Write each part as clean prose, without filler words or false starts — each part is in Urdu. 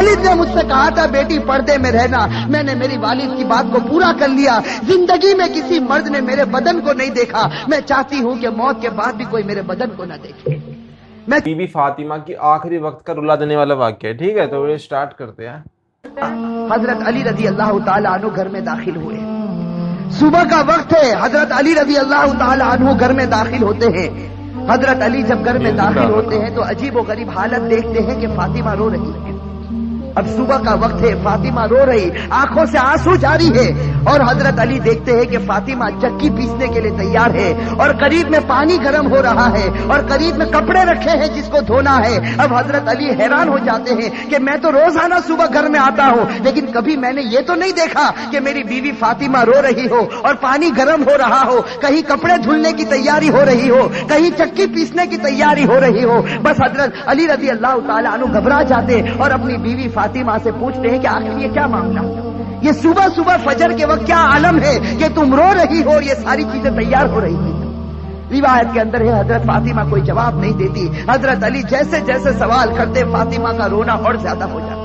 والد نے مجھ سے کہا تھا بیٹی پردے میں رہنا، میں نے میری والد کی بات کو پورا کر لیا، زندگی میں کسی مرد نے میرے بدن کو نہیں دیکھا، میں چاہتی ہوں کہ موت کے بعد بھی کوئی میرے بدن کو نہ دیکھے۔ بی بی فاطمہ کی آخری وقت کا رلا دینے والا واقعہ ہے، ٹھیک ہے؟ تو یہ سٹارٹ کرتے ہیں۔ حضرت علی رضی اللہ تعالیٰ عنہ گھر میں داخل ہوئے، صبح کا وقت ہے، حضرت علی رضی اللہ تعالیٰ عنہ گھر میں داخل ہوتے ہیں۔ حضرت علی جب گھر میں داخل ہوتے ہیں تو عجیب و غریب حالت دیکھتے ہیں کہ فاطمہ رو رہی ہے۔ اب صبح کا وقت ہے، فاطمہ رو رہی، آنکھوں سے آنسو جاری ہے، اور حضرت علی دیکھتے ہیں کہ فاطمہ چکی پیسنے کے لیے تیار ہے، اور قریب میں پانی گرم ہو رہا ہے، اور قریب میں کپڑے رکھے ہیں جس کو دھونا ہے۔ اب حضرت علی حیران ہو جاتے ہیں کہ میں تو روزانہ صبح گھر میں آتا ہوں، لیکن کبھی میں نے یہ تو نہیں دیکھا کہ میری بیوی فاطمہ رو رہی ہو اور پانی گرم ہو رہا ہو، کہیں کپڑے دھلنے کی تیاری ہو رہی ہو، کہیں چکی پیسنے کی تیاری ہو رہی ہو۔ بس حضرت علی رضی اللہ تعالیٰ عنہ گھبرا جاتے اور اپنی بیوی فاطمہ سے پوچھتے ہیں کہ آخر یہ کیا معاملہ، یہ صبح صبح فجر کے وقت کیا عالم ہے کہ تم رو رہی ہو اور یہ ساری چیزیں تیار ہو رہی تھی؟ روایت کے اندر ہے حضرت فاطمہ کوئی جواب نہیں دیتی، حضرت علی جیسے جیسے سوال کرتے فاطمہ کا رونا اور زیادہ ہو جاتا۔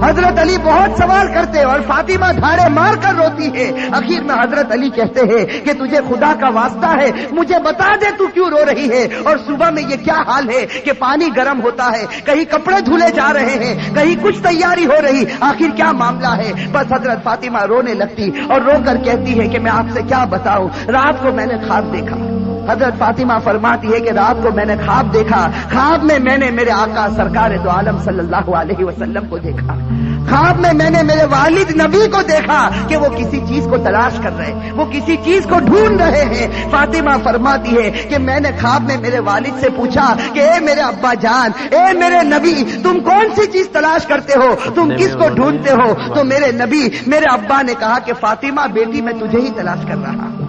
حضرت علی بہت سوال کرتے اور فاطمہ دھاڑے مار کر روتی ہے۔ آخر میں حضرت علی کہتے ہیں کہ تجھے خدا کا واسطہ ہے، مجھے بتا دے تو کیوں رو رہی ہے، اور صبح میں یہ کیا حال ہے کہ پانی گرم ہوتا ہے، کہیں کپڑے دھلے جا رہے ہیں، کہیں کچھ تیاری ہو رہی، آخر کیا معاملہ ہے؟ بس حضرت فاطمہ رونے لگتی اور رو کر کہتی ہے کہ میں آپ سے کیا بتاؤں، رات کو میں نے خواب دیکھا۔ حضرت فاطمہ فرماتی ہے کہ رات کو میں نے خواب دیکھا، خواب میں میں نے میرے آقا سرکار دو عالم صلی اللہ علیہ وسلم کو دیکھا، خواب میں میں نے میرے والد نبی کو دیکھا کہ وہ کسی چیز کو تلاش کر رہے ہیں، وہ کسی چیز کو ڈھونڈ رہے ہیں۔ فاطمہ فرماتی ہے کہ میں نے خواب میں میرے والد سے پوچھا کہ اے میرے ابا جان، اے میرے نبی، تم کون سی چیز تلاش کرتے ہو، تم کس کو ڈھونڈتے ہو؟ تو میرے نبی، میرے ابا نے کہا کہ فاطمہ بیٹی میں تجھے ہی تلاش کر رہا ہوں،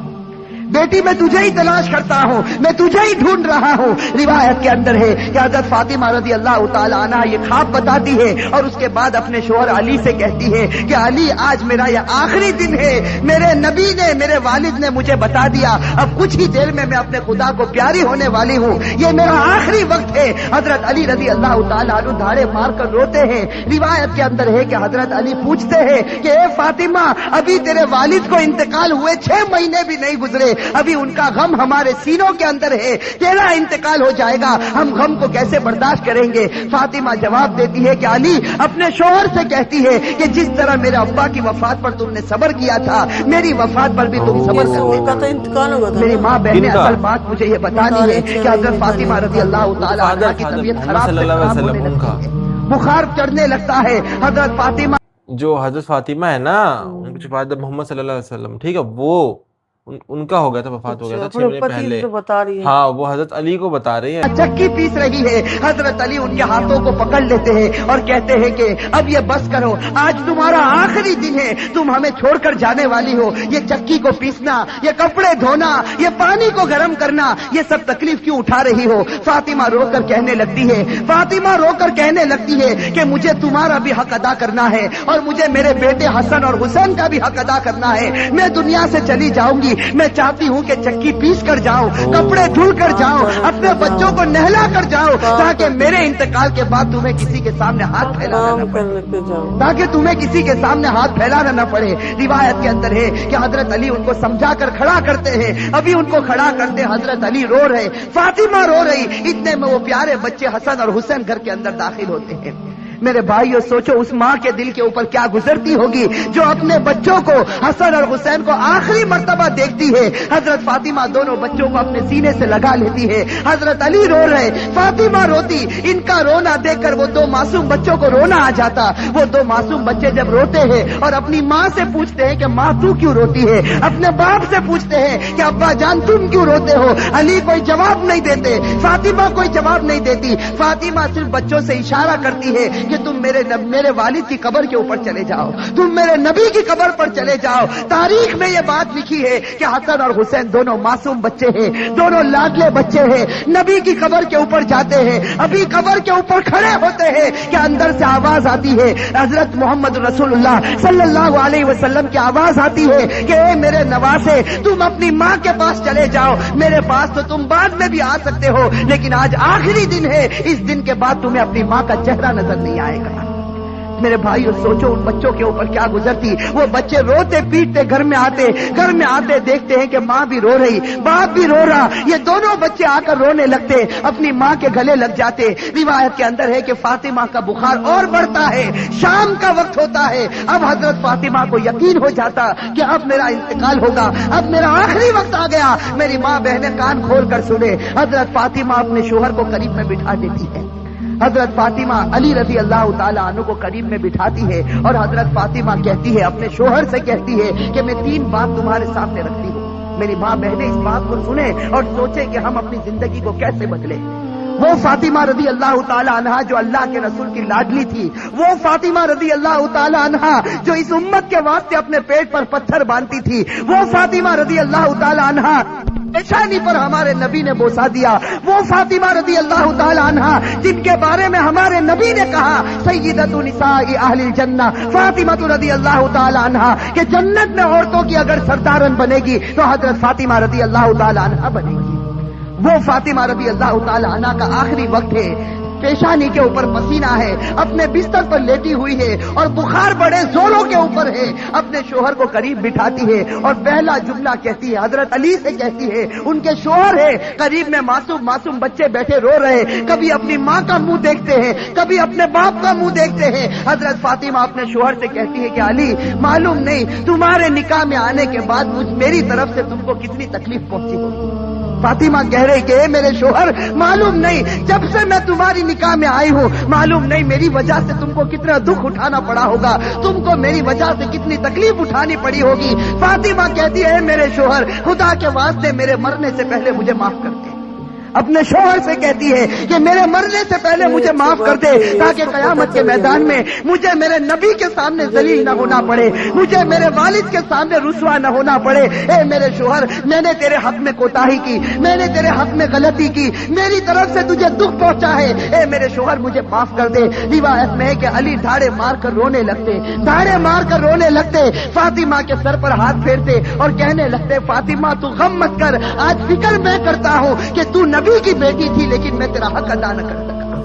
بیٹی میں تجھے ہی تلاش کرتا ہوں، میں تجھے ہی ڈھونڈ رہا ہوں۔ روایت کے اندر ہے کہ حضرت فاطمہ رضی اللہ تعالی عنہا یہ خواب بتاتی ہے اور اس کے بعد اپنے شوہر علی سے کہتی ہے کہ علی آج میرا یہ آخری دن ہے، میرے نبی نے، میرے والد نے مجھے بتا دیا، اب کچھ ہی دیر میں اپنے خدا کو پیاری ہونے والی ہوں، یہ میرا آخری وقت ہے۔ حضرت علی رضی اللہ تعالی عنہ دھاڑے مار کر روتے ہیں۔ روایت کے اندر ہے کہ حضرت علی پوچھتے ہیں کہ اے فاطمہ، ابھی تیرے والد کو انتقال ہوئے 6 مہینے بھی نہیں گزرے، ابھی ان کا غم ہمارے سینوں کے اندر ہے، تیرا انتقال ہو جائے گا، ہم غم کو کیسے برداشت کریں گے؟ فاطمہ جواب دیتی ہے کہ علی اپنے شوہر سے کہتی ہے کہ جس طرح میرے ابا کی وفات پر تم نے صبر کیا تھا، میری وفات پر بھی تم صبر کرو۔ میری ماں بہنیں، اصل بات مجھے یہ بتانی ہے کہ حضرت فاطمہ رضی اللہ تعالی عنہ کی طبیعت خراب ہونے لگتی ہے، بخار چڑھنے لگتا ہے۔ حضرت فاطمہ، جو حضرت فاطمہ ہے نا، ان کے والد محمد صلی اللہ علیہ وسلم، ٹھیک ہے، وہ ان کا ہو گیا تھا، وفات ہو گیا تھا 6 مہینے پہلے، ہاں وہ حضرت علی کو بتا رہی ہے، چکی پیس رہی ہے۔ حضرت علی ان کے ہاتھوں کو پکڑ لیتے ہیں اور کہتے ہیں کہ اب یہ بس کرو، آج تمہارا آخری دن ہے، تم ہمیں چھوڑ کر جانے والی ہو، یہ چکی کو پیسنا، یہ کپڑے دھونا، یہ پانی کو گرم کرنا، یہ سب تکلیف کیوں اٹھا رہی ہو؟ فاطمہ رو کر کہنے لگتی ہے، فاطمہ رو کر کہنے لگتی ہے کہ مجھے تمہارا بھی حق ادا کرنا ہے اور مجھے میرے بیٹے حسن اور حسین کا بھی حق ادا کرنا ہے۔ میں دنیا سے چلی جاؤں گی، میں چاہتی ہوں کہ چکی پیس کر جاؤں، کپڑے دھل کر جاؤں، اپنے بچوں کو نہلا کر جاؤں، تاکہ میرے انتقال کے بعد تمہیں کسی کے سامنے ہاتھ پھیلانا نہ پڑے، تاکہ تمہیں کسی کے سامنے ہاتھ پھیلانا نہ پڑے۔ روایت کے اندر ہے کہ حضرت علی ان کو سمجھا کر کھڑا کرتے ہیں، ابھی ان کو کھڑا کرتے حضرت علی رو رہے، فاطمہ رو رہی، اتنے میں وہ پیارے بچے حسن اور حسین گھر کے اندر داخل ہوتے ہیں۔ میرے بھائیو سوچو اس ماں کے دل کے اوپر کیا گزرتی ہوگی جو اپنے بچوں کو حسن اور حسین کو آخری مرتبہ دیکھتی ہے۔ حضرت فاطمہ دونوں بچوں کو اپنے سینے سے لگا لیتی ہے، حضرت علی رو رہے، فاطمہ روتی، ان کا رونا دیکھ کر وہ 2 معصوم بچوں کو رونا آ جاتا۔ وہ 2 معصوم بچے جب روتے ہیں اور اپنی ماں سے پوچھتے ہیں کہ ماں تو کیوں روتی ہے، اپنے باپ سے پوچھتے ہیں کہ ابا جان تم کیوں روتے ہو، علی کوئی جواب نہیں دیتے، فاطمہ کوئی جواب نہیں دیتی۔ فاطمہ صرف بچوں سے اشارہ کرتی ہے کہ تم میرے والد کی قبر کے اوپر چلے جاؤ، تم میرے نبی کی قبر پر چلے جاؤ۔ تاریخ میں یہ بات لکھی ہے کہ حسن اور حسین دونوں معصوم بچے ہیں، دونوں لاڈلے بچے ہیں، نبی کی قبر کے اوپر جاتے ہیں، ابھی قبر کے اوپر کھڑے ہوتے ہیں کہ اندر سے آواز آتی ہے، حضرت محمد رسول اللہ صلی اللہ علیہ وسلم کی آواز آتی ہے کہ اے میرے نواسے، تم اپنی ماں کے پاس چلے جاؤ، میرے پاس تو تم بعد میں بھی آ سکتے ہو، لیکن آج آخری دن ہے، اس دن کے بعد تمہیں اپنی ماں کا چہرہ نظر نہیں آئے گا۔ میرے بھائیو سوچو ان بچوں کے اوپر کیا گزرتی. وہ بچے روتے پیٹتے گھر میں آتے دیکھتے ہیں کہ ماں بھی رو رہی, باپ بھی رو رہا. یہ دونوں بچے آ کر رونے لگتے, اپنی ماں کے گلے لگ جاتے. روایت کے اندر ہے کہ فاطمہ کا بخار اور بڑھتا ہے, شام کا وقت ہوتا ہے. اب حضرت فاطمہ کو یقین ہو جاتا کہ اب میرا انتقال ہوگا, اب میرا آخری وقت آ گیا. میری ماں بہنیں کان کھول کر سنے. حضرت فاطمہ اپنے شوہر کو قریب میں بٹھا دیتی ہے. حضرت فاطمہ علی رضی اللہ تعالی عنہ کو قریب میں بٹھاتی ہے اور حضرت فاطمہ کہتی ہے, اپنے شوہر سے کہتی ہے کہ میں 3 بات تمہارے سامنے رکھتی ہوں. میری ماں بہنیں اس بات کو سنیں اور سوچیں کہ ہم اپنی زندگی کو کیسے بدلیں. وہ فاطمہ رضی اللہ تعالی عنہا جو اللہ کے رسول کی لاڈلی تھی, وہ فاطمہ رضی اللہ تعالی عنہا جو اس امت کے واسطے اپنے پیٹ پر پتھر باندھتی تھی, وہ فاطمہ رضی اللہ تعالی عنہا پیشانی پر ہمارے نبی نے بوسا دیا, وہ فاطمہ رضی اللہ تعالی عنہا جن کے بارے میں ہمارے نبی نے کہا سیدۃ نساء اہل الجنہ فاطمہ رضی اللہ تعالی عنہا کہ جنت میں عورتوں کی اگر سردارن بنے گی تو حضرت فاطمہ رضی اللہ تعالی عنہا بنے گی. وہ فاطمہ رضی اللہ تعالی عنہا کا آخری وقت ہے, پیشانی کے اوپر پسینہ ہے, اپنے بستر پر لیٹی ہوئی ہے اور بخار بڑے زوروں کے اوپر ہے. اپنے شوہر کو قریب بٹھاتی ہے اور پہلا جملہ کہتی ہے, حضرت علی سے کہتی ہے, ان کے شوہر ہے قریب میں, معصوم بچے بیٹھے رو رہے, کبھی اپنی ماں کا منہ دیکھتے ہیں, کبھی اپنے باپ کا منہ دیکھتے ہیں. حضرت فاطمہ اپنے شوہر سے کہتی ہے کہ علی معلوم نہیں تمہارے نکاح میں آنے کے بعد میری طرف سے تم کو کتنی تکلیف پہنچی ہوگی. فاطمہ کہہ رہی کہ اے میرے شوہر معلوم نہیں جب سے میں تمہاری نکاح میں آئی ہوں معلوم نہیں میری وجہ سے تم کو کتنا دکھ اٹھانا پڑا ہوگا, تم کو میری وجہ سے کتنی تکلیف اٹھانی پڑی ہوگی. فاطمہ کہتی ہے اے میرے شوہر خدا کے واسطے میرے مرنے سے پہلے مجھے معاف کر دے. اپنے شوہر سے کہتی ہے کہ میرے مرنے سے پہلے مجھے معاف کر دے تاکہ قیامت کے میدان میں مجھے میرے نبی کے سامنے ذلیل نہ ہونا پڑے, مجھے میرے والد کے سامنے رسوا نہ ہونا پڑے. اے میرے شوہر میں نے تیرے حق میں کوتاہی کی, میں نے تیرے حق میں غلطی کی, میری طرف سے تجھے دکھ پہنچا ہے, اے میرے شوہر مجھے معاف کر دے. روایت میں ہے کہ علی دھاڑے مار کر رونے لگتے, فاطمہ کے سر پر ہاتھ پھیرتے اور کہنے لگتے فاطمہ تو غم مت کر, آج فکر میں کرتا ہوں کہ تو نبی کی بیٹی تھی لیکن میں تیرا حق ادا نہ کر سکا,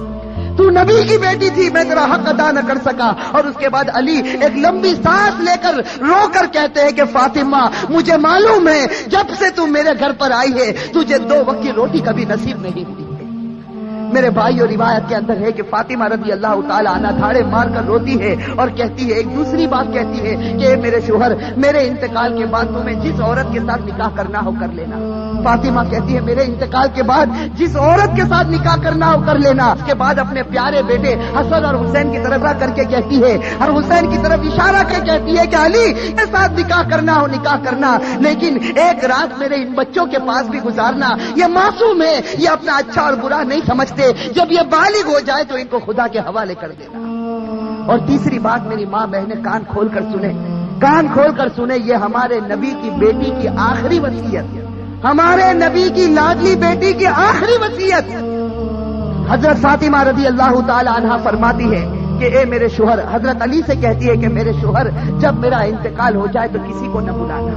تو نبی کی بیٹی تھی میں تیرا حق ادا نہ کر سکا. اور اس کے بعد علی ایک لمبی سانس لے کر رو کر کہتے ہیں کہ فاطمہ مجھے معلوم ہے جب سے تو میرے گھر پر آئی ہے تجھے 2 وقت کی روٹی کبھی نصیب نہیں ہوئی. میرے بھائی اور روایت کے اندر ہے کہ فاطمہ رضی اللہ تعالی عنہا دھاڑے مار کر روتی ہے اور کہتی ہے, ایک دوسری بات کہتی ہے کہ اے میرے شوہر میرے انتقال کے بعد تمہیں جس عورت کے ساتھ نکاح کرنا ہو کر لینا. فاطمہ کہتی ہے میرے انتقال کے بعد جس عورت کے ساتھ نکاح کرنا ہو کر لینا. اس کے بعد اپنے پیارے بیٹے حسن اور حسین کی طرف کر کے کہتی ہے اور حسین کی طرف اشارہ کر کہتی ہے کہ علی کے ساتھ نکاح کرنا ہو نکاح کرنا, لیکن ایک رات میرے ان بچوں کے پاس بھی گزارنا. یہ معصوم ہے, یہ اپنا اچھا اور برا نہیں سمجھتے, جب یہ بالغ ہو جائے تو ان کو خدا کے حوالے کر دینا. اور تیسری بات میری ماں بہنیں کان کھول کر سنیں, یہ ہمارے نبی کی بیٹی کی آخری وصیت, ہمارے نبی کی لاڈلی بیٹی کی آخری وصیت. حضرت فاطمہ رضی اللہ تعالی عنہا فرماتی ہے کہ اے میرے شوہر, حضرت علی سے کہتی ہے کہ میرے شوہر جب میرا انتقال ہو جائے تو کسی کو نہ بلانا,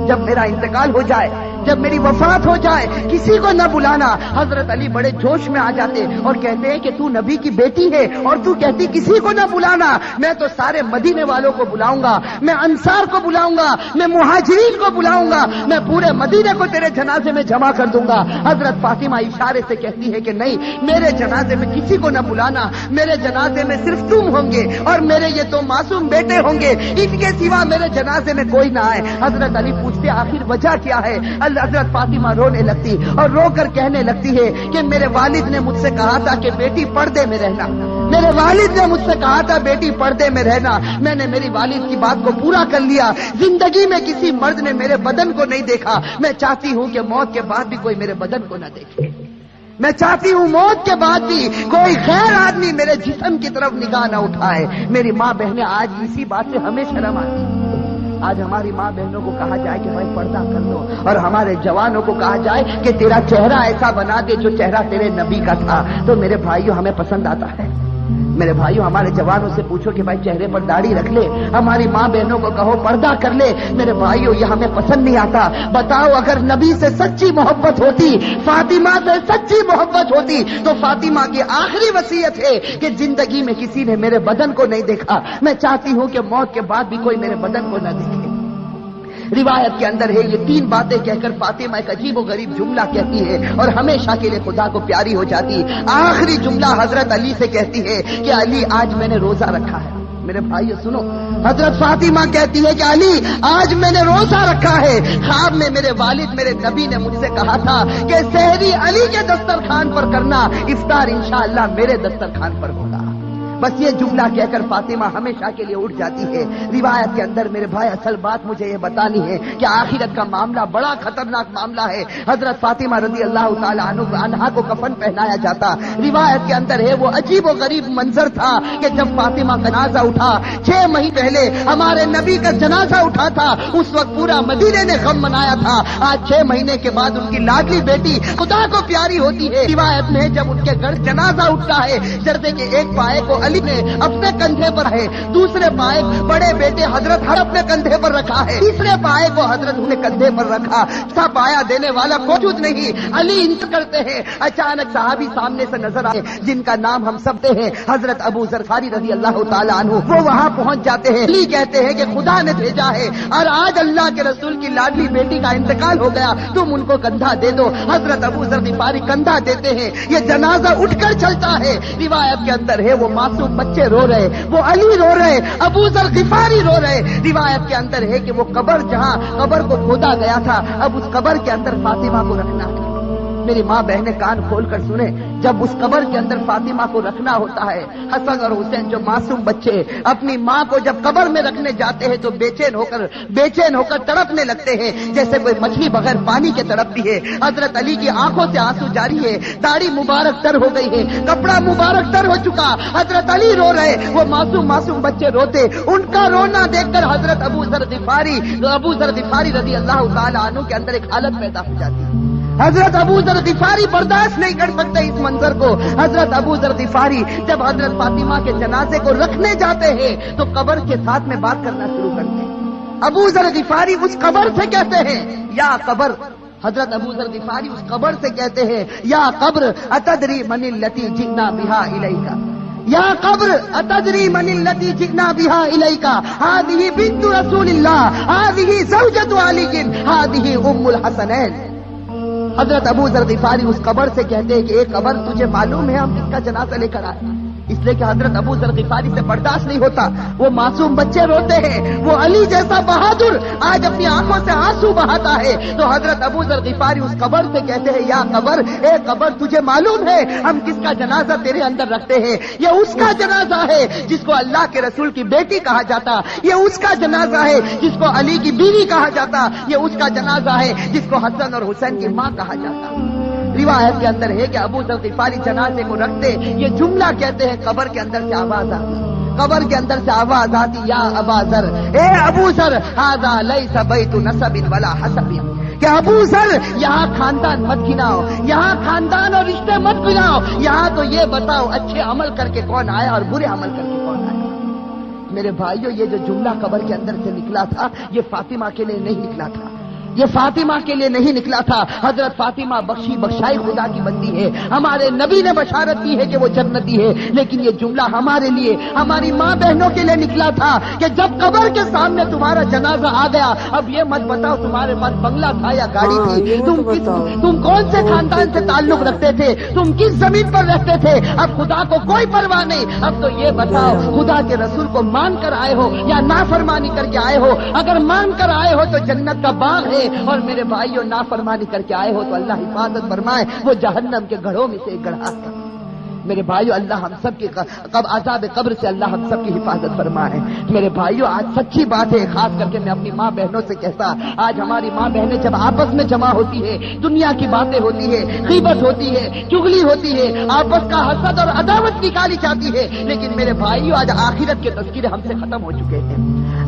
جب میرا انتقال ہو جائے, جب میری وفات ہو جائے کسی کو نہ بلانا. حضرت علی بڑے جوش میں آ جاتے اور کہتے ہیں کہ تو نبی کی بیٹی ہے اور تو کہتی کسی کو نہ بلانا, میں تو سارے مدینے والوں کو بلاؤں گا, میں انصار کو بلاؤں گا, میں مہاجرین کو بلاؤں گا, میں پورے مدینے کو تیرے جنازے میں جمع کر دوں گا. حضرت فاطمہ اشارے سے کہتی ہے کہ نہیں, میرے جنازے میں کسی کو نہ بلانا, میرے جنازے میں صرف تم ہوں گے اور میرے یہ 2 معصوم بیٹے ہوں گے, ان کے سوا میرے جنازے میں کوئی نہ آئے. حضرت علی پوچھتے آخر وجہ کیا ہے؟ حضرت فاطمہ رونے لگتی اور رو کر کہنے لگتی ہے کہ میرے والد نے مجھ سے کہا تھا کہ بیٹی پردے میں رہنا, میرے والد نے مجھ سے کہا تھا بیٹی پردے میں رہنا, میں نے میری والد کی بات کو پورا کر لیا. زندگی میں کسی مرد نے میرے بدن کو نہیں دیکھا, میں چاہتی ہوں کہ موت کے بعد بھی کوئی میرے بدن کو نہ دیکھے, میں چاہتی ہوں موت کے بعد بھی کوئی غیر آدمی میرے جسم کی طرف نگاہ نہ اٹھائے. میری ماں بہنیں آج اسی بات سے ہمیں شرم آتی ہے. آج ہماری ماں بہنوں کو کہا جائے کہ بھائی پردہ کر دو, اور ہمارے جوانوں کو کہا جائے کہ تیرا چہرہ ایسا بنا دے جو چہرہ تیرے نبی کا تھا, تو میرے بھائیوں ہمیں پسند آتا ہے. میرے بھائیوں ہمارے جوانوں سے پوچھو کہ بھائی چہرے پر داڑھی رکھ لے، ہماری ماں بہنوں کو کہو پردہ کر لے، میرے بھائیوں یہ ہمیں پسند نہیں آتا۔ بتاؤ اگر نبی سے سچی محبت ہوتی، فاطمہ سے سچی محبت ہوتی تو فاطمہ کی آخری وصیت ہے کہ زندگی میں کسی نے میرے بدن کو نہیں دیکھا، میں چاہتی ہوں کہ موت کے بعد بھی کوئی میرے بدن کو نہ دیکھے۔ روایت کے اندر ہے یہ 3 باتیں کہہ کر فاطمہ ایک عجیب و غریب جملہ کہتی ہے اور ہمیشہ کے لیے خدا کو پیاری ہو جاتی۔ آخری جملہ حضرت علی سے کہتی ہے کہ علی آج میں نے روزہ رکھا ہے۔ میرے بھائیو سنو، حضرت فاطمہ کہتی ہے کہ علی آج میں نے روزہ رکھا ہے، خواب میں میرے والد میرے نبی نے مجھ سے کہا تھا کہ سحری علی کے دسترخوان پر کرنا، افطار انشاءاللہ میرے دسترخوان پر ہوگا۔ بس یہ جملہ کہہ کر فاطمہ ہمیشہ کے لیے اٹھ جاتی ہے۔ روایت کے اندر میرے بھائی اصل بات مجھے یہ بتانی ہے کہ آخرت کا معاملہ بڑا خطرناک معاملہ ہے۔ حضرت فاطمہ رضی اللہ تعالی عنہا کو کفن پہنایا جاتا۔ روایت کے اندر ہے وہ عجیب و غریب منظر تھا کہ جب فاطمہ کا جنازہ اٹھا، 6 مہینے پہلے ہمارے نبی کا جنازہ اٹھا تھا، اس وقت پورا مدینے نے غم منایا تھا۔ آج 6 مہینے کے بعد ان کی لاڈلی بیٹی خدا کو پیاری ہوتی ہے۔ روایت میں جب ان کے گھر جنازہ اٹھتا ہے، جردے کے ایک پائے کو علی نے اپنے کندھے پر ہے، دوسرے پائے بڑے بیٹے حضرت ہر اپنے کندھے پر رکھا ہے، تیسرے پائے کو حضرت نے کندھے پر رکھا، سب پایا دینے والا موجود نہیں، علی انتقال کرتے ہیں۔ اچانک صحابی سامنے سے نظر آئے جن کا نام ہم سب سے ہیں، حضرت ابو ذر غفاری رضی اللہ تعالی عنہ، وہ وہاں پہنچ جاتے ہیں۔ علی کہتے ہیں کہ خدا نے بھیجا ہے اور آج اللہ کے رسول کی لاڈلی بیٹی کا انتقال ہو گیا، تم ان کو کندھا دے دو۔ حضرت ابو ذر غفاری کندھا دیتے ہیں، یہ جنازہ اٹھ کر چلتا ہے۔ روایت کے اندر ہے وہ معصوم بچے رو رہے، وہ علی رو رہے، ابو ذر غفاری رو رہے۔ روایت کے اندر ہے کہ وہ قبر جہاں قبر کو کھودا گیا تھا، اب اس قبر کے اندر فاطمہ کو رکھنا تھا۔ میری ماں بہنیں کان کھول کر سنیں، جب اس قبر کے اندر فاطمہ کو رکھنا ہوتا ہے، حسن اور حسین جو معصوم بچے اپنی ماں کو جب قبر میں رکھنے جاتے ہیں تو بے چین ہو کر تڑپنے لگتے ہیں جیسے کوئی مچھلی بغیر پانی کے تڑپتی ہے۔ حضرت علی کی آنکھوں سے آنسو جاری ہے، داڑھی مبارک تر ہو گئی ہے، کپڑا مبارک تر ہو چکا، حضرت علی رو رہے، وہ معصوم بچے روتے۔ ان کا رونا دیکھ کر حضرت ابو ذر غفاری رضی اللہ تعالی عنہ کے اندر ایک حالت پیدا ہو جاتی ہے۔ حضرت ابو ذر غفاری برداشت نہیں کر سکتے اس منظر کو۔ حضرت ابو ذر غفاری جب حضرت فاطمہ کے جنازے کو رکھنے جاتے ہیں تو قبر کے ساتھ میں بات کرنا شروع کرتے ہیں۔ ابو ذر غفاری اس قبر سے کہتے ہیں یا قبر، حضرت ابو ذر غفاری اس قبر سے کہتے ہیں یا قبر اتدری من التی جئنا بها الیک، یا قبر اتدری من التی جئنا بها الیک، هذه بنت رسول اللہ، هذه زوجۃ علی، هذه ام الحسنین۔ حضرت ابو ذر غفاری اس قبر سے کہتے ہیں کہ ایک قبر تجھے معلوم ہے ہم کس کا جنازہ لے کر آئے؟ اس لیے کہ حضرت ابو ذر غفاری سے برداشت نہیں ہوتا، وہ معصوم بچے روتے ہیں، وہ علی جیسا بہادر آج اپنی آنکھوں سے آنسو بہاتا ہے، تو حضرت ابو ذر غفاری اس قبر سے کہتے ہیں یا قبر، اے قبر تجھے معلوم ہے ہم کس کا جنازہ تیرے اندر رکھتے ہیں؟ یہ اس کا جنازہ ہے جس کو اللہ کے رسول کی بیٹی کہا جاتا، یہ اس کا جنازہ ہے جس کو علی کی بیوی کہا جاتا، یہ اس کا جنازہ ہے جس کو حسن اور حسین کی ماں کہا جاتا۔ روایت کے اندر ہے کہ ابو ذر غفاری جنازے کو رکھتے یہ جملہ کہتے ہیں، قبر کے اندر سے آواز آتی، قبر کے اندر سے آواز آتی یا ابا ذر، اے ابو ذر، ھذا لیس بیت نسب ولا حسب، کہ ابو ذر یہاں خاندان مت گناؤ، یہاں خاندان اور رشتے مت گناؤ، یہاں تو یہ بتاؤ اچھے عمل کر کے کون آیا اور برے عمل کر کے کون آیا۔ میرے بھائیو یہ جو جملہ قبر کے اندر سے نکلا تھا یہ فاطمہ کے لیے نہیں نکلا تھا، یہ فاطمہ کے لیے نہیں نکلا تھا۔ حضرت فاطمہ بخشائی خدا کی بندی ہے، ہمارے نبی نے بشارت دی ہے کہ وہ جنتی ہے، لیکن یہ جملہ ہمارے لیے، ہماری ماں بہنوں کے لیے نکلا تھا کہ جب قبر کے سامنے تمہارا جنازہ آ گیا، اب یہ مت بتاؤ تمہارے پاس بنگلہ تھا یا گاڑی تھی، تم کون سے خاندان سے تعلق رکھتے تھے، تم کس زمین پر رہتے تھے، اب خدا کو کوئی پرواہ نہیں، اب تو یہ بتاؤ خدا کے رسول کو مان کر آئے ہو یا نافرمانی کر کے آئے ہو؟ اگر مان کر آئے ہو تو جنت کا باغ ہے، اور میرے بھائیوں نافرمانی کر کے آئے ہو تو اللہ حفاظت فرمائے، وہ جہنم کے گڑھوں میں سے ایک گڑھا ہے۔ میرے بھائیوں اللہ ہم سب کی عذاب قبر سے اللہ ہم سب کی حفاظت فرمائے۔ میرے بھائیوں آج سچی بات ہے، خاص کر کے میں اپنی ماں بہنوں سے کہتا، آج ہماری ماں بہنیں جب آپس میں جمع ہوتی ہے، دنیا کی باتیں ہوتی ہے، غیبت ہوتی ہے، چغلی ہوتی ہے، آپس کا حسد اور عداوت نکالی جاتی ہے، لیکن میرے بھائیوں آج آخرت کے تذکرے ہم سے ختم ہو چکے ہیں،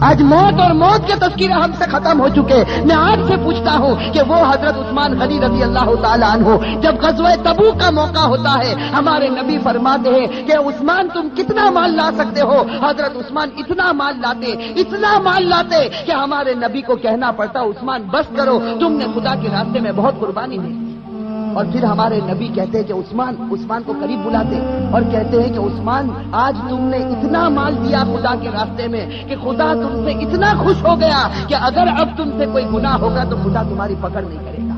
آج موت اور موت کے تذکرے ہم سے ختم ہو چکے۔ میں آج سے پوچھتا ہوں کہ وہ حضرت عثمان غنی رضی اللہ تعالی عنہ جب غزوہ تبوک کا موقع ہوتا ہے، ہمارے نبی نبی فرماتے ہیں کہ عثمان تم کتنا مال لا سکتے ہو؟ حضرت عثمان اتنا مال لاتے کہ ہمارے نبی کو کہنا پڑتا عثمان بس کرو، تم نے خدا کے راستے میں بہت قربانی دی۔ اور پھر ہمارے نبی کہتے ہیں کہ عثمان کو قریب بلاتے اور کہتے ہیں کہ عثمان آج تم نے اتنا مال دیا خدا کے راستے میں کہ خدا تم سے اتنا خوش ہو گیا کہ اگر اب تم سے کوئی گناہ ہوگا تو خدا تمہاری پکڑ نہیں کرے گا۔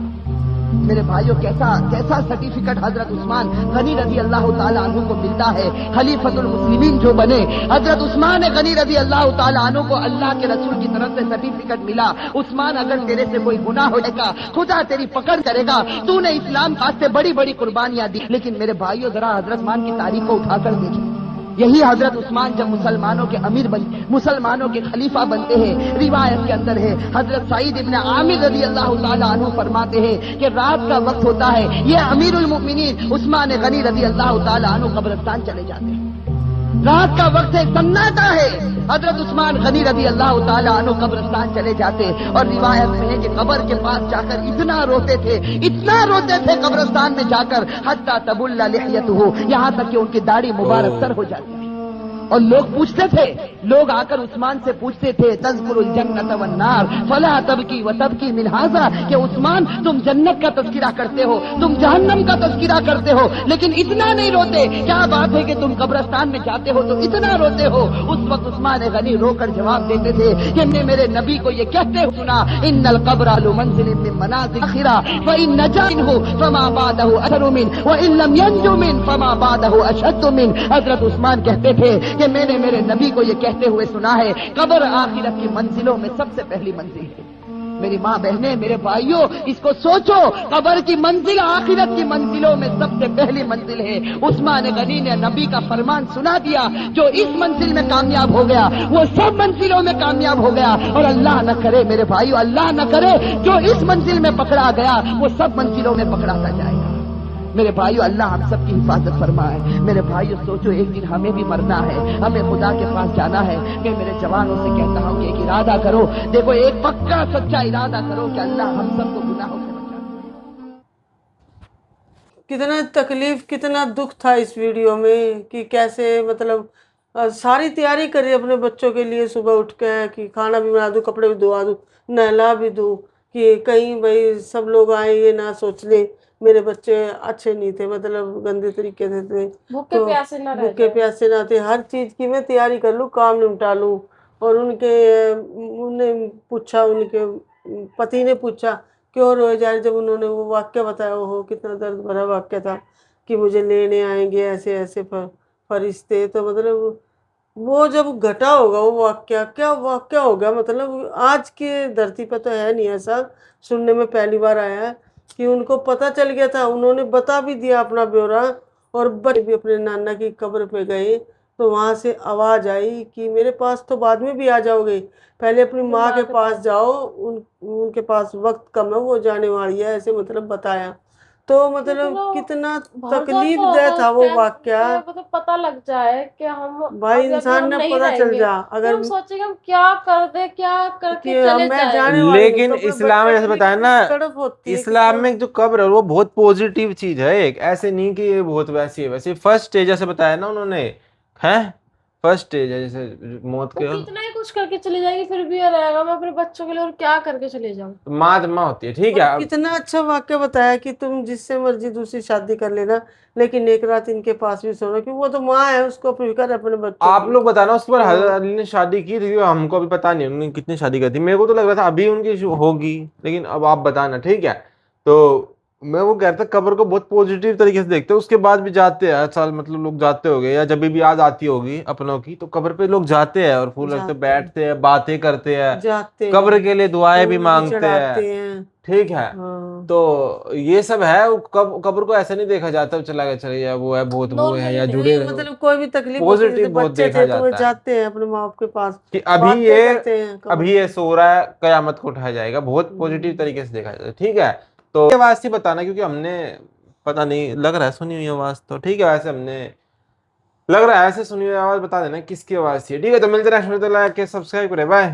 میرے بھائیوں کیسا سرٹیفکیٹ حضرت عثمان غنی رضی اللہ تعالیٰ عنہ کو ملتا ہے، خلیفۃ المسلمین جو بنے۔ حضرت عثمان غنی رضی اللہ تعالیٰ عنہ کو اللہ کے رسول کی طرف سے سرٹیفکیٹ ملا، عثمان اگر تیرے سے کوئی گناہ ہو جائے گا خدا تیری پکڑ کرے گا، تو نے اسلام واسطے بڑی بڑی قربانیاں دی۔ لیکن میرے بھائیوں ذرا حضرت عثمان کی تاریخ کو اٹھا کر دیکھیں، یہی حضرت عثمان جب مسلمانوں کے امیر مسلمانوں کے خلیفہ بنتے ہیں، روایت کے اندر ہے حضرت سعید ابن عامر رضی اللہ تعالیٰ عنہ فرماتے ہیں کہ رات کا وقت ہوتا ہے، یہ امیر المؤمنین عثمان غنی رضی اللہ تعالیٰ عنہ قبرستان چلے جاتے ہیں، رات کا وقت ہے، سناٹا ہے، حضرت عثمان غنی رضی اللہ تعالیٰ عنہ قبرستان چلے جاتے اور روایت میں ہے کہ قبر کے پاس جا کر اتنا روتے تھے قبرستان میں جا کر حتی تبل لحیتہ، یہاں تک کہ ان کی داڑھی مبارک سر ہو جاتی۔ اور لوگ پوچھتے تھے، لوگ آ کر عثمان سے پوچھتے تھے تذکر الجنت والنار فلا تبکی وتبکی من ھذا، کہ عثمان تم جنت کا تذکرہ کرتے ہو، تم جہنم کا تذکرہ کرتے ہو، لیکن اتنا نہیں روتے، کیا بات ہے کہ تم قبرستان میں جاتے ہو تو اتنا روتے ہو؟ اس وقت عثمان غنی رو کر جواب دیتے تھے کہ میں میرے نبی کو یہ کہتے ہوئے سنا، ان القبر لمنزل من منازل الاخرہ فان نجا منه فما بعده اثر منه وان لم ينجو منه فما بعده اشد منه۔ حضرت عثمان کہتے تھے کہ میں نے میرے نبی کو یہ کہتے ہوئے سنا ہے قبر آخرت کی منزلوں میں سب سے پہلی منزل ہے۔ میری ماں بہنیں، میرے بھائیوں، اس کو سوچو، قبر کی منزل آخرت کی منزلوں میں سب سے پہلی منزل ہے۔ عثمان غنی نے نبی کا فرمان سنا دیا، جو اس منزل میں کامیاب ہو گیا وہ سب منزلوں میں کامیاب ہو گیا، اور اللہ نہ کرے میرے بھائیوں، اللہ نہ کرے جو اس منزل میں پکڑا گیا وہ سب منزلوں میں پکڑاتا جائے گا۔ میرے بھائیو اللہ ہم سب کی حفاظت فرمائے۔ میرے بھائیو سوچو، ایک دن ہمیں بھی مرنا ہے، ہمیں خدا کے پاس جانا ہے۔ میں میرے جوانوں سے کہتا ہوں کہ ایک ارادہ کرو، دیکھو ایک پکا سچا ارادہ کرو کہ اللہ ہم سب کو گناہوں سے بچا۔ کتنا تکلیف، کتنا دکھ تھا اس ویڈیو میں کہ کیسے مطلب ساری تیاری کری اپنے بچوں کے لیے، صبح اٹھ کے کہ کھانا بھی بنا دوں، کپڑے بھی دھوا دوں، نہلا بھی دوں، کہ کہیں بھائی سب لوگ آئیں یہ نہ سوچ لیں میرے بچے اچھے نہیں تھے، مطلب گندے طریقے سے تھے، بھوکے پیاسے نہ تھے، ہر چیز کی میں تیاری کر لوں، کام نمٹا لوں۔ اور انہیں پوچھا، ان کے پتی نے پوچھا کیوں روئے جا رہے، جب انہوں نے وہ واقعہ بتایا، وہ کتنا درد بھرا واقعہ تھا کہ مجھے لینے آئیں گے ایسے ایسے فرشتے، تو مطلب وہ جب گھٹا ہوگا وہ واقعہ، کیا واقعہ ہوگا، مطلب آج کی دھرتی پہ تو ہے نہیں ایسا، سننے میں پہلی بار آیا ہے کہ ان کو پتہ چل گیا تھا، انہوں نے بتا بھی دیا اپنا بیورا، اور بچے بھی اپنے نانا کی قبر پہ گئے تو وہاں سے آواز آئی کہ میرے پاس تو بعد میں بھی آ جاؤ گے، پہلے اپنی ماں کے پاس جاؤ، ان کے پاس وقت کم ہے، وہ جانے والی ہے، ایسے مطلب بتایا۔ تو مطلب کتنا تکلیف دہ تھا وہ واقعہ، پتہ لگ جائے کہ ہم بھائی انسان نے پتہ چل جا، اگر ہم سوچیں کہ ہم کیا کر دیں، کیا کر کے چلے جائیں۔ لیکن اسلام میں جیسے بتایا نا، اسلام میں جو قبر ہے وہ بہت پوزیٹیو چیز ہے، ایک ایسے نہیں کہ یہ بہت ویسی ہے، ویسے فرسٹ اسٹیج جیسے بتایا نا انہوں نے، ہے فرسٹ اسٹیج ہے، جیسے موت کے اتنا ہی کچھ کر کے چلے جائیں گے پھر بھی یہ رہے گا میں اپنے بچوں کے لیے اور کیا کر کے چلے جاؤں۔ ماں ہوتی ہے، ٹھیک ہے۔ کتنا اچھا واقعہ بتایا کہ تم جس سے مرضی دوسری شادی کر لینا، لیکن ایک رات ان کے پاس بھی سونا، کیونکہ وہ تو ماں ہے، اس کو فکر ہے اپنے بچوں۔ آپ لوگ بتانا اس پر حضرت علی نے شادی کی تھی، ہم کو ابھی پتا نہیں انہوں نے کتنی شادی کی تھی، میرے کو تو لگ رہا تھا ابھی ان کی ہوگی، لیکن اب آپ بتانا، ٹھیک ہے۔ تو میں وہ کہتا قبر کو بہت پوزیٹیو طریقے سے دیکھتے ہیں، اس کے بعد بھی جاتے ہیں ہر سال، مطلب لوگ جاتے ہوگے، یا جب بھی یاد آتی ہوگی اپنوں کی تو قبر پہ لوگ جاتے ہیں اور پھول رکھتے، بیٹھتے ہیں، باتیں کرتے ہیں، قبر کے لیے دعائیں بھی مانگتے ہیں، ٹھیک ہے۔ تو یہ سب ہے، قبر کو ایسا نہیں دیکھا جاتا چلا گیا چلے جائے، وہ ہے بہت وہ ہے یا جڑے رہے، مطلب کوئی بھی تکلیف پوزیٹیو بہت دیکھا جاتا ہے، جاتے ہیں اپنے ماں باپ کے پاس کہ ابھی یہ سو رہا ہے، قیامت کو اٹھایا جائے گا، بہت پوزیٹیو طریقے سے دیکھا جاتا ہے، ٹھیک ہے۔ تو یہ آواز سے بتانا، کیونکہ ہم نے پتہ نہیں لگ رہا ہے سنی ہوئی آواز، تو ٹھیک ہے، ویسے ہم نے لگ رہا ہے ایسے سنی ہوئی آواز، بتا دینا کس کی آواز تھی، ٹھیک ہے۔ تو ملتے ہیں نیکسٹ ویڈیو، لائک کے سبسکرائب کریں، بائے۔